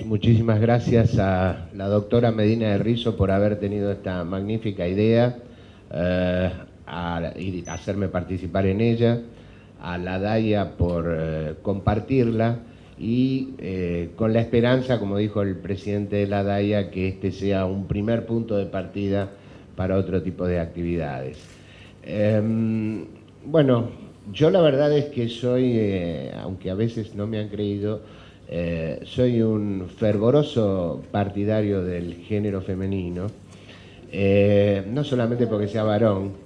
muchísimas gracias a la doctora Medina de Rizzo por haber tenido esta magnífica idea, y hacerme participar en ella, a la DAIA por compartirla y con la esperanza, como dijo el presidente de la DAIA, que este sea un primer punto de partida para otro tipo de actividades. Bueno, yo la verdad es que soy, aunque a veces no me han creído, soy un fervoroso partidario del género femenino, no solamente porque sea varón,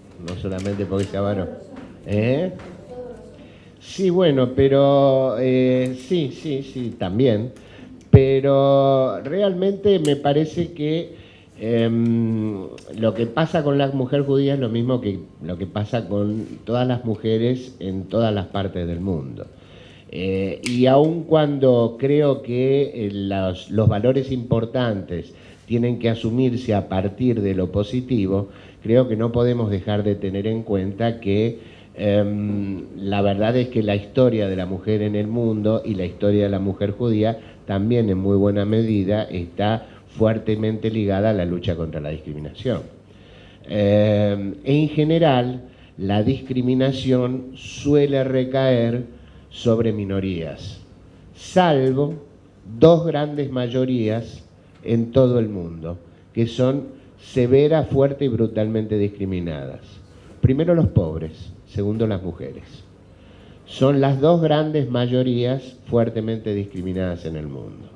Sí, bueno, pero sí, también, pero realmente me parece que lo que pasa con la mujer judía es lo mismo que lo que pasa con todas las mujeres en todas las partes del mundo. Y aun cuando creo que los valores importantes tienen que asumirse a partir de lo positivo, creo que no podemos dejar de tener en cuenta que la verdad es que la historia de la mujer en el mundo y la historia de la mujer judía también en muy buena medida está fuertemente ligada a la lucha contra la discriminación. En general, la discriminación suele recaer sobre minorías, salvo dos grandes mayorías en todo el mundo, que son severa, fuerte y brutalmente discriminadas. Primero los pobres, segundo las mujeres. Son las dos grandes mayorías fuertemente discriminadas en el mundo.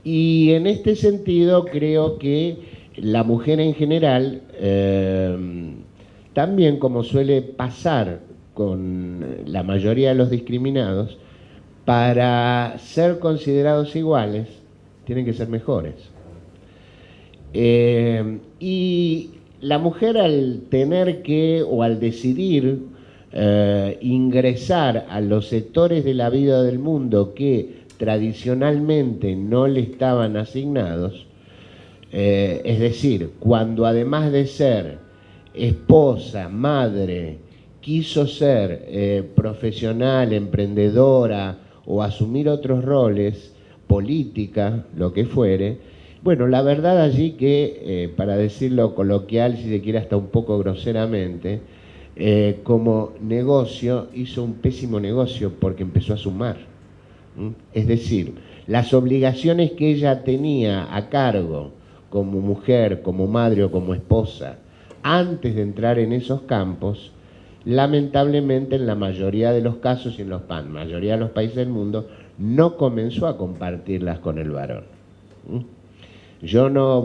Y en este sentido creo que la mujer en general, también como suele pasar con la mayoría de los discriminados, para ser considerados iguales, tienen que ser mejores. Y la mujer al tener que, o al decidir ingresar a los sectores de la vida del mundo que tradicionalmente no le estaban asignados, es decir, cuando además de ser esposa, madre, quiso ser profesional, emprendedora o asumir otros roles, política, lo que fuere, bueno, la verdad allí que, para decirlo coloquial, si se quiere hasta un poco groseramente, como negocio hizo un pésimo negocio porque empezó a sumar. Es decir, las obligaciones que ella tenía a cargo como mujer, como madre o como esposa, antes de entrar en esos campos, lamentablemente en la mayoría de los casos y en la mayoría de los países del mundo no comenzó a compartirlas con el varón. Yo no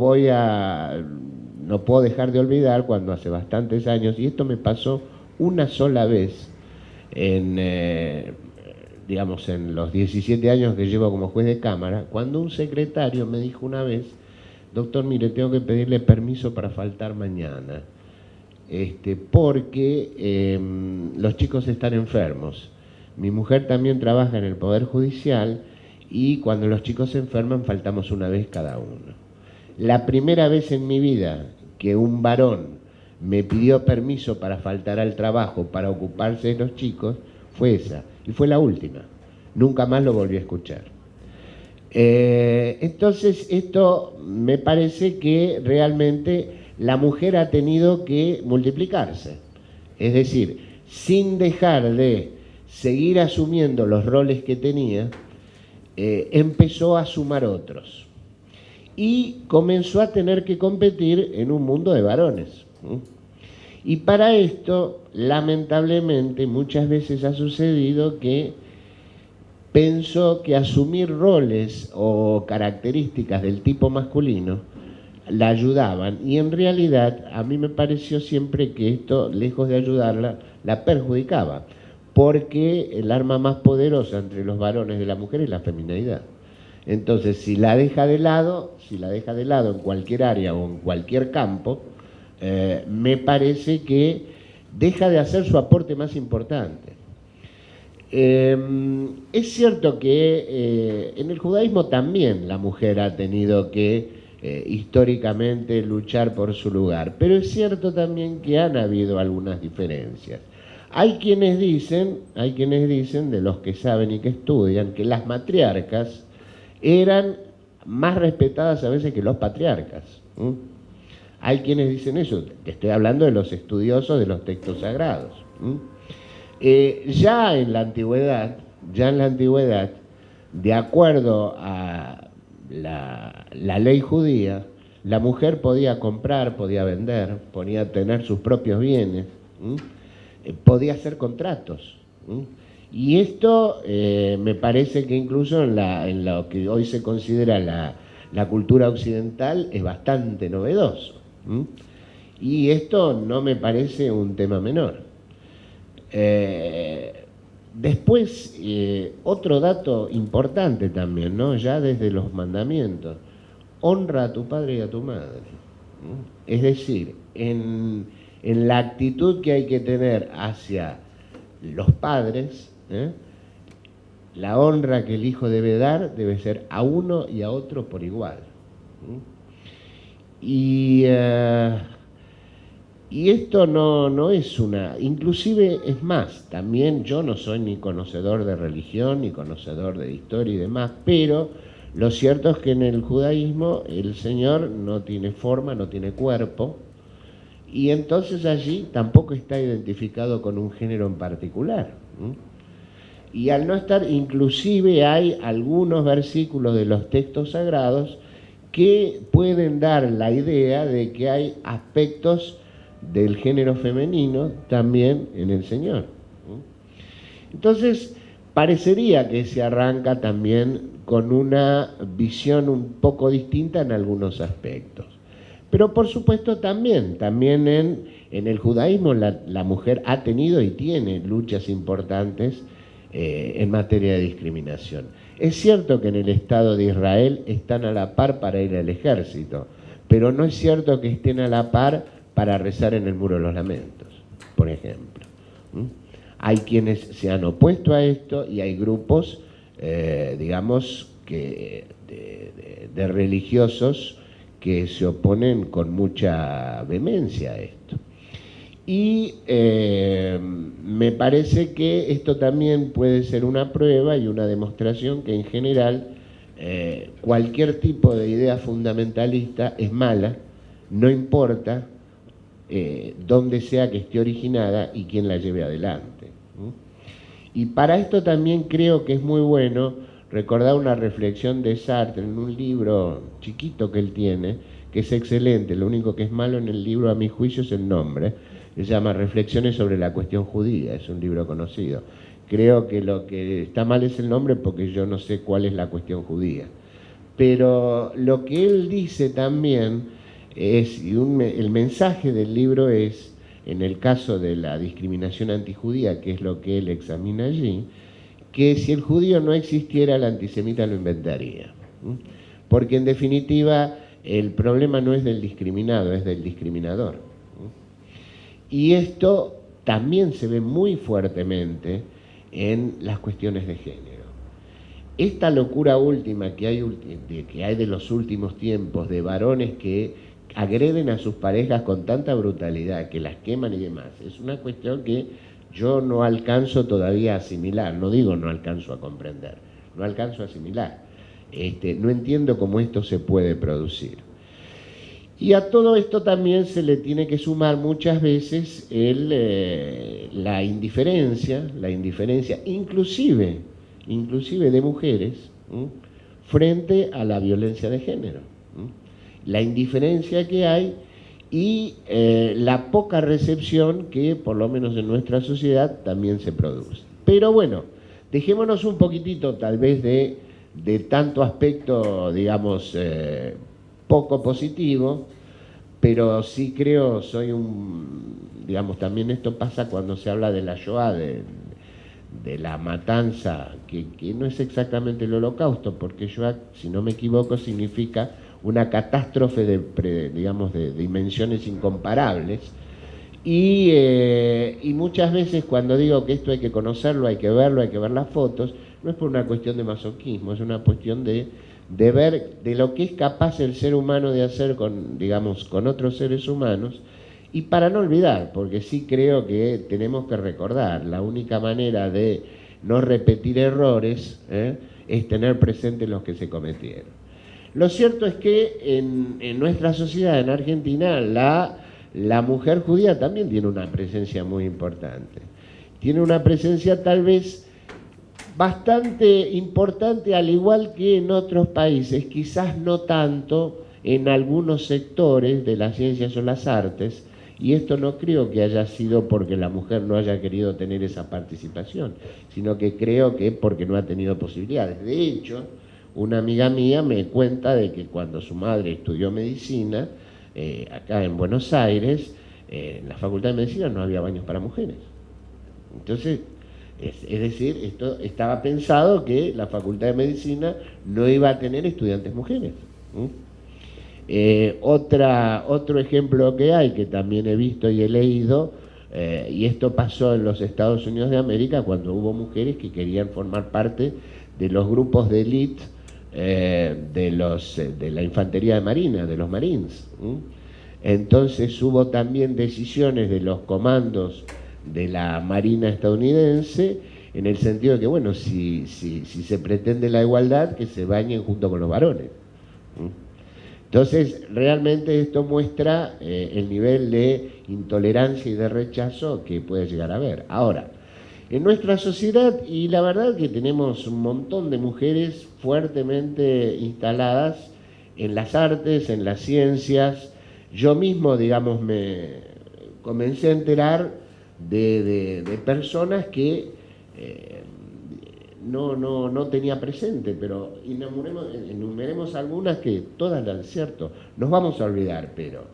puedo dejar de olvidar cuando hace bastantes años, y esto me pasó una sola vez digamos, en los 17 años que llevo como juez de cámara, cuando un secretario me dijo una vez: doctor, mire, tengo que pedirle permiso para faltar mañana, porque los chicos están enfermos. Mi mujer también trabaja en el Poder Judicial y cuando los chicos se enferman faltamos una vez cada uno. La primera vez en mi vida que un varón me pidió permiso para faltar al trabajo, para ocuparse de los chicos, fue esa, y fue la última. Nunca más lo volví a escuchar. Entonces, esto me parece que realmente la mujer ha tenido que multiplicarse. Es decir, sin dejar de seguir asumiendo los roles que tenía, empezó a sumar otros. Y comenzó a tener que competir en un mundo de varones. Y para esto, lamentablemente, muchas veces ha sucedido que pensó que asumir roles o características del tipo masculino la ayudaban, y en realidad a mí me pareció siempre que esto, lejos de ayudarla, la perjudicaba, porque el arma más poderosa entre los varones de la mujer es la feminidad. Entonces, si la deja de lado en cualquier área o en cualquier campo, me parece que deja de hacer su aporte más importante. Es cierto que en el judaísmo también la mujer ha tenido que históricamente luchar por su lugar, pero es cierto también que han habido algunas diferencias. Hay quienes dicen, de los que saben y que estudian, que las matriarcas eran más respetadas a veces que los patriarcas. Hay quienes dicen eso, te estoy hablando de los estudiosos de los textos sagrados. Ya en la antigüedad, de acuerdo a la ley judía, la mujer podía comprar, podía vender, podía tener sus propios bienes, podía hacer contratos. Y esto me parece que incluso en lo que hoy se considera la cultura occidental es bastante novedoso. Y esto no me parece un tema menor. Después, otro dato importante también, ¿no? Ya desde los mandamientos, honra a tu padre y a tu madre. Es decir, en la actitud que hay que tener hacia los padres, la honra que el hijo debe dar debe ser a uno y a otro por igual. Y esto no es una... Inclusive, es más, también yo no soy ni conocedor de religión, ni conocedor de historia y demás, pero lo cierto es que en el judaísmo el Señor no tiene forma, no tiene cuerpo, y entonces allí tampoco está identificado con un género en particular. Y al no estar, inclusive hay algunos versículos de los textos sagrados que pueden dar la idea de que hay aspectos del género femenino también en el Señor. Entonces, parecería que se arranca también con una visión un poco distinta en algunos aspectos. Pero por supuesto también en el judaísmo la mujer ha tenido y tiene luchas importantes en materia de discriminación. Es cierto que en el Estado de Israel están a la par para ir al ejército, pero no es cierto que estén a la par para rezar en el Muro de los Lamentos, por ejemplo. Hay quienes se han opuesto a esto y hay grupos, digamos, de religiosos que se oponen con mucha vehemencia a esto. Y me parece que esto también puede ser una prueba y una demostración que en general cualquier tipo de idea fundamentalista es mala, no importa dónde sea que esté originada y quién la lleve adelante. Y para esto también creo que es muy bueno recordar una reflexión de Sartre en un libro chiquito que él tiene, que es excelente. Lo único que es malo en el libro, a mi juicio, es el nombre. Se llama Reflexiones sobre la cuestión judía, es un libro conocido. Creo que lo que está mal es el nombre porque yo no sé cuál es la cuestión judía. Pero lo que él dice también es, y el mensaje del libro es, en el caso de la discriminación antijudía, que es lo que él examina allí, que si el judío no existiera, el antisemita lo inventaría. Porque en definitiva el problema no es del discriminado, es del discriminador. Y esto también se ve muy fuertemente en las cuestiones de género. Esta locura última que hay de los últimos tiempos, de varones que agreden a sus parejas con tanta brutalidad, que las queman y demás, es una cuestión que yo no alcanzo todavía a asimilar, no digo no alcanzo a comprender, no alcanzo a asimilar. No entiendo cómo esto se puede producir. Y a todo esto también se le tiene que sumar muchas veces la indiferencia inclusive de mujeres, frente a la violencia de género. La indiferencia que hay y la poca recepción que, por lo menos en nuestra sociedad, también se produce. Pero bueno, dejémonos un poquitito tal vez de tanto aspecto, digamos, poco positivo, pero sí creo, digamos, también esto pasa cuando se habla de la Shoah, de la matanza, que no es exactamente el holocausto, porque Shoah, si no me equivoco, significa una catástrofe de dimensiones incomparables, y muchas veces cuando digo que esto hay que conocerlo, hay que verlo, hay que ver las fotos, no es por una cuestión de masoquismo, es una cuestión de ver de lo que es capaz el ser humano de hacer con otros seres humanos, y para no olvidar, porque sí creo que tenemos que recordar, la única manera de no repetir errores es tener presentes los que se cometieron. Lo cierto es que en nuestra sociedad, en Argentina, la mujer judía también tiene una presencia muy importante. Tiene una presencia tal vez bastante importante, al igual que en otros países, quizás no tanto en algunos sectores de las ciencias o las artes, y esto no creo que haya sido porque la mujer no haya querido tener esa participación, sino que creo que porque no ha tenido posibilidades. De hecho, una amiga mía me cuenta de que cuando su madre estudió medicina, acá en Buenos Aires, en la Facultad de Medicina no había baños para mujeres. Entonces, es decir, esto estaba pensado que la Facultad de Medicina no iba a tener estudiantes mujeres. Otro ejemplo que hay, que también he visto y he leído, y esto pasó en los Estados Unidos de América, cuando hubo mujeres que querían formar parte de los grupos de élite de la infantería de marina, de los Marines. Entonces hubo también decisiones de los comandos de la Marina estadounidense, en el sentido de que, bueno, si se pretende la igualdad, que se bañen junto con los varones. Entonces, realmente esto muestra el nivel de intolerancia y de rechazo que puede llegar a haber. Ahora, en nuestra sociedad, y la verdad que tenemos un montón de mujeres fuertemente instaladas en las artes, en las ciencias. Yo mismo, digamos, me comencé a enterar de personas que no tenía presente, pero enumeremos algunas que todas las cierto, nos vamos a olvidar, pero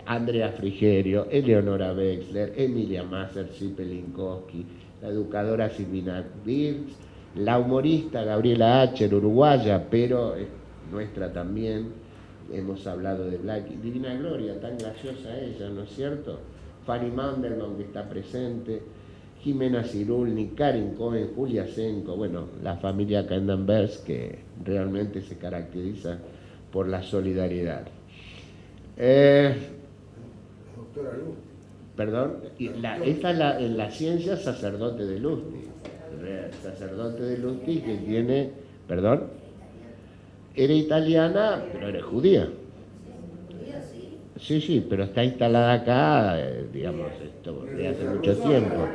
Andrea Frigerio, Eleonora Wexler, Emilia Masser, Pelinkowski, la educadora Silvina Birz, la humorista Gabriela Acher, uruguaya, pero nuestra también, hemos hablado de Black, Divina Gloria, tan graciosa ella, ¿no es cierto? Fanny Mandelbaum, que está presente, Jimena Cirulnik, Karin Cohen, Julia Senko, bueno, la familia Candenbergs, que realmente se caracteriza por la solidaridad. Doctora Luz. Perdón, esta es en la ciencia sacerdote de Lustig, sacerdote de Lustig que tiene, perdón, era italiana, pero era judía. Sí, pero está instalada acá, digamos, esto de hace mucho tiempo.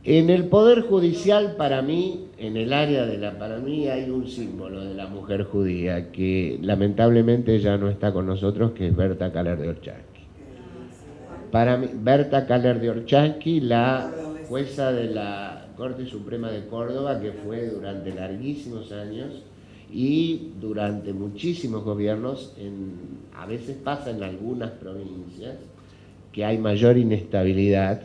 En el Poder Judicial, para mí, en el área para mí hay un símbolo de la mujer judía que lamentablemente ya no está con nosotros, que es Berta Kaller de Orchanski. Para mí, Berta Kaller de Orchanski, la jueza de la Corte Suprema de Córdoba, que fue durante larguísimos años y durante muchísimos gobiernos, a veces pasa en algunas provincias que hay mayor inestabilidad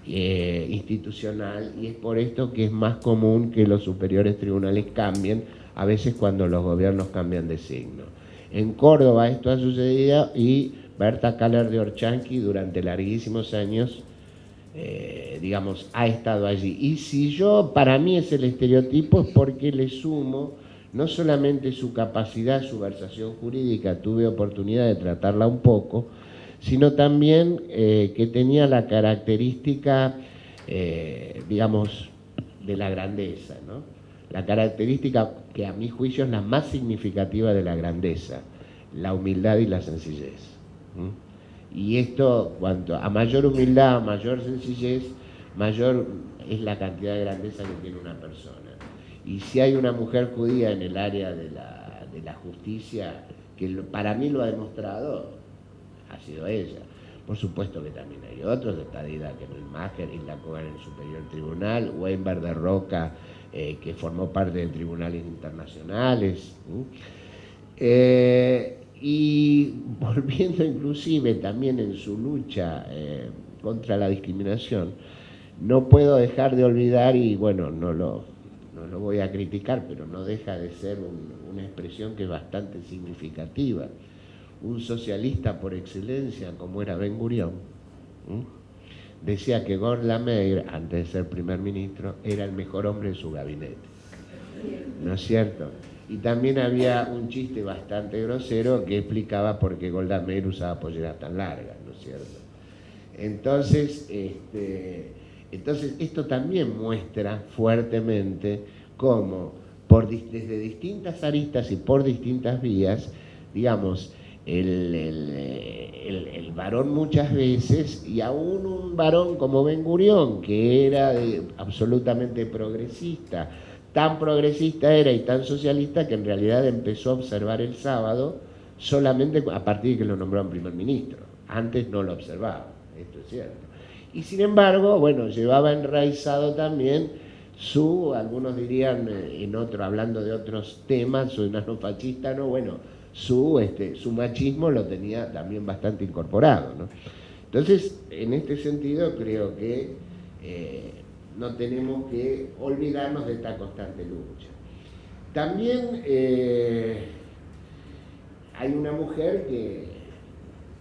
institucional, y es por esto que es más común que los superiores tribunales cambien, a veces cuando los gobiernos cambian de signo. En Córdoba esto ha sucedido y Berta Kaller de Orchanski durante larguísimos años digamos, ha estado allí. Y si para mí es el estereotipo, es porque le sumo no solamente su capacidad, su versación jurídica, tuve oportunidad de tratarla un poco, sino también que tenía la característica, digamos, de la grandeza, ¿no? La característica que a mi juicio es la más significativa de la grandeza, la humildad y la sencillez. Y esto, cuanto a mayor humildad, a mayor sencillez, mayor es la cantidad de grandeza que tiene una persona. Y si hay una mujer judía en el área de la justicia, que para mí lo ha demostrado, ha sido ella. Por supuesto que también hay otros, está Dida Kemmelmacher, Isla Cohen en el Superior Tribunal, Weinberg de Roca, que formó parte de tribunales internacionales. Y volviendo inclusive también en su lucha contra la discriminación, no puedo dejar de olvidar, y bueno, no lo voy a criticar, pero no deja de ser una expresión que es bastante significativa. Un socialista por excelencia como era Ben Gurión, decía que Golda Meir, antes de ser primer ministro, era el mejor hombre de su gabinete. ¿No es cierto? Y también había un chiste bastante grosero que explicaba por qué Golda Meir usaba polleras tan largas, ¿no es cierto? Entonces, esto también muestra fuertemente cómo desde distintas aristas y por distintas vías, digamos, el varón muchas veces, y aún un varón como Ben Gurión, que era absolutamente progresista, tan progresista era y tan socialista que en realidad empezó a observar el sábado solamente a partir de que lo nombraron primer ministro. Antes no lo observaba, esto es cierto. Y sin embargo, bueno, llevaba enraizado también algunos dirían hablando de otros temas, su enano fascista, ¿no? Bueno, su machismo lo tenía también bastante incorporado, ¿no? Entonces, en este sentido, creo que no tenemos que olvidarnos de esta constante lucha. También hay una mujer que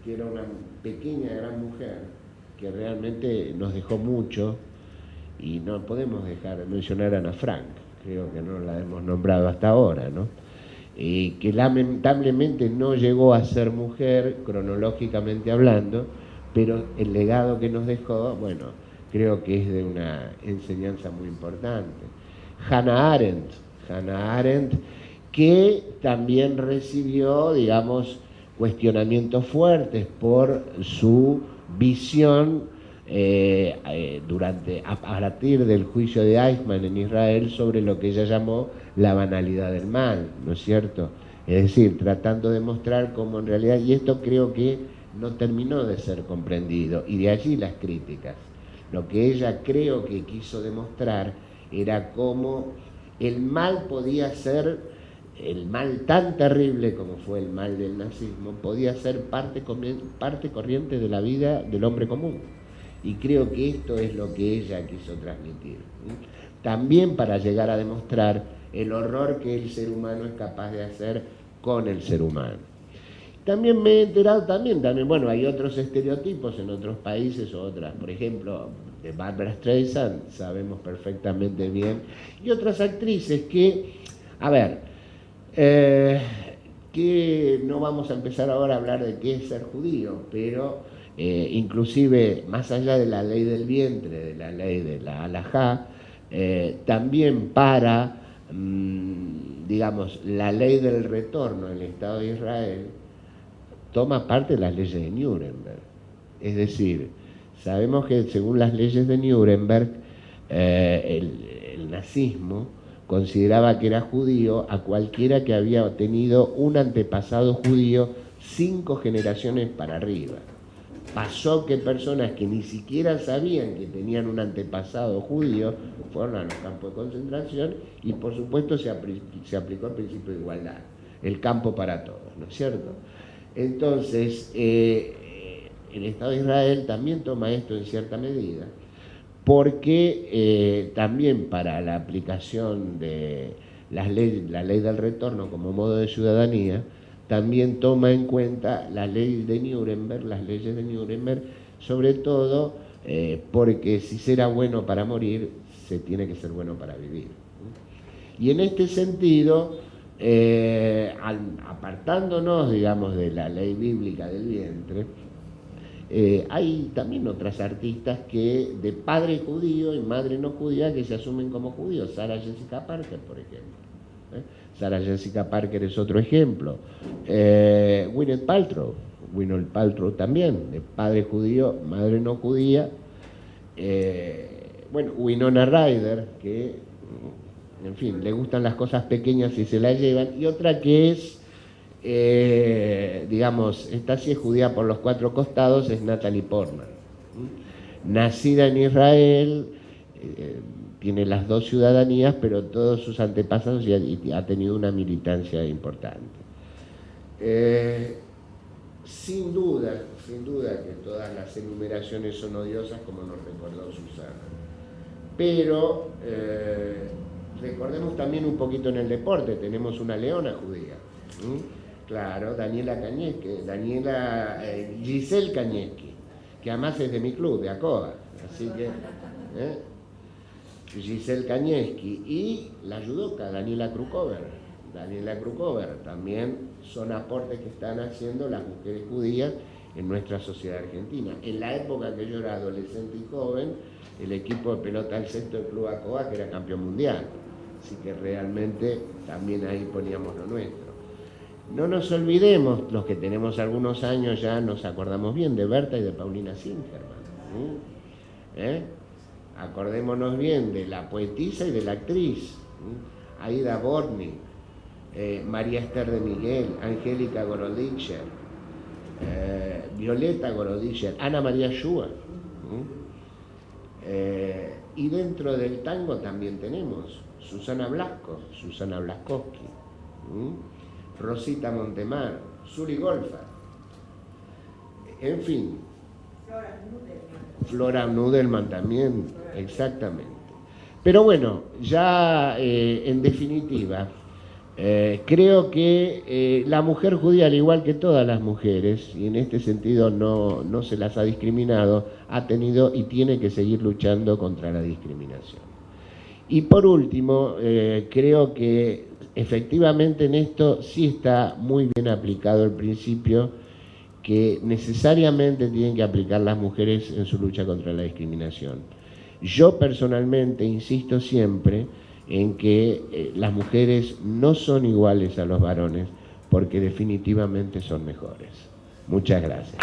era una pequeña, gran mujer, que realmente nos dejó mucho, y no podemos dejar de mencionar a Ana Frank, creo que no la hemos nombrado hasta ahora, ¿no? Que lamentablemente no llegó a ser mujer, cronológicamente hablando, pero el legado que nos dejó, bueno, creo que es de una enseñanza muy importante. Hannah Arendt, que también recibió, digamos, cuestionamientos fuertes por su visión a partir del juicio de Eichmann en Israel sobre lo que ella llamó la banalidad del mal, ¿no es cierto? Es decir, tratando de mostrar cómo en realidad, y esto creo que no terminó de ser comprendido, y de allí las críticas. Lo que ella creo que quiso demostrar era cómo el mal podía ser, el mal tan terrible como fue el mal del nazismo, podía ser parte corriente de la vida del hombre común. Y creo que esto es lo que ella quiso transmitir. También para llegar a demostrar el horror que el ser humano es capaz de hacer con el ser humano. También me he enterado, también, bueno, hay otros estereotipos en otros países, otras, por ejemplo, de Barbra Streisand, sabemos perfectamente bien, y otras actrices que, a ver, que no vamos a empezar ahora a hablar de qué es ser judío, pero inclusive más allá de la ley del vientre, de la ley de la halajá, también para, digamos, la ley del retorno en el Estado de Israel, toma parte de las leyes de Nuremberg. Es decir, sabemos que según las leyes de Nuremberg, el nazismo consideraba que era judío a cualquiera que había tenido un antepasado judío 5 generaciones para arriba. Pasó que personas que ni siquiera sabían que tenían un antepasado judío fueron a los campos de concentración, y por supuesto se aplicó el principio de igualdad, el campo para todos, ¿no es cierto? Entonces, el Estado de Israel también toma esto en cierta medida, porque también para la aplicación de la ley del retorno como modo de ciudadanía, también toma en cuenta la ley de Nuremberg, las leyes de Nuremberg, sobre todo porque si será bueno para morir, se tiene que ser bueno para vivir. Y en este sentido, apartándonos, digamos, de la ley bíblica del vientre, hay también otras artistas que de padre judío y madre no judía que se asumen como judíos. Sarah Jessica Parker, por ejemplo. Sarah Jessica Parker es otro ejemplo. Gwyneth Paltrow también, de padre judío, madre no judía. Bueno, Winona Ryder, que, en fin, le gustan las cosas pequeñas y se las llevan. Y otra que es, digamos, esta sí es judía por los 4 costados, es Natalie Portman. Nacida en Israel, tiene las 2 ciudadanías, pero todos sus antepasados y ha tenido una militancia importante. Sin duda que todas las enumeraciones son odiosas, como nos recordó Susana. Pero recordemos también un poquito en el deporte, tenemos una leona judía. Claro, Giselle Kanieski, que además es de mi club, de Acoba. Así que... Giselle Kanieski y la judoka Daniela Krukover. También son aportes que están haciendo las mujeres judías en nuestra sociedad argentina. En la época que yo era adolescente y joven, el equipo de pelota al cesto del Club Acoba, que era campeón mundial. Así que realmente también ahí poníamos lo nuestro. No nos olvidemos, los que tenemos algunos años ya nos acordamos bien de Berta y de Paulina Singerman. Acordémonos bien de la poetisa y de la actriz. Aida Borny, María Esther de Miguel, Angélica Gorodischer, Violeta Gorodischer, Ana María Schua. Y dentro del tango también tenemos Susana Blasco, Susana Blaskowski, Rosita Montemar, Suri Golfa, en fin, Flora Nudelman también, exactamente. Pero bueno, ya en definitiva, creo que la mujer judía, al igual que todas las mujeres, y en este sentido no se las ha discriminado, ha tenido y tiene que seguir luchando contra la discriminación. Y por último, creo que efectivamente en esto sí está muy bien aplicado el principio que necesariamente tienen que aplicar las mujeres en su lucha contra la discriminación. Yo personalmente insisto siempre en que las mujeres no son iguales a los varones porque definitivamente son mejores. Muchas gracias.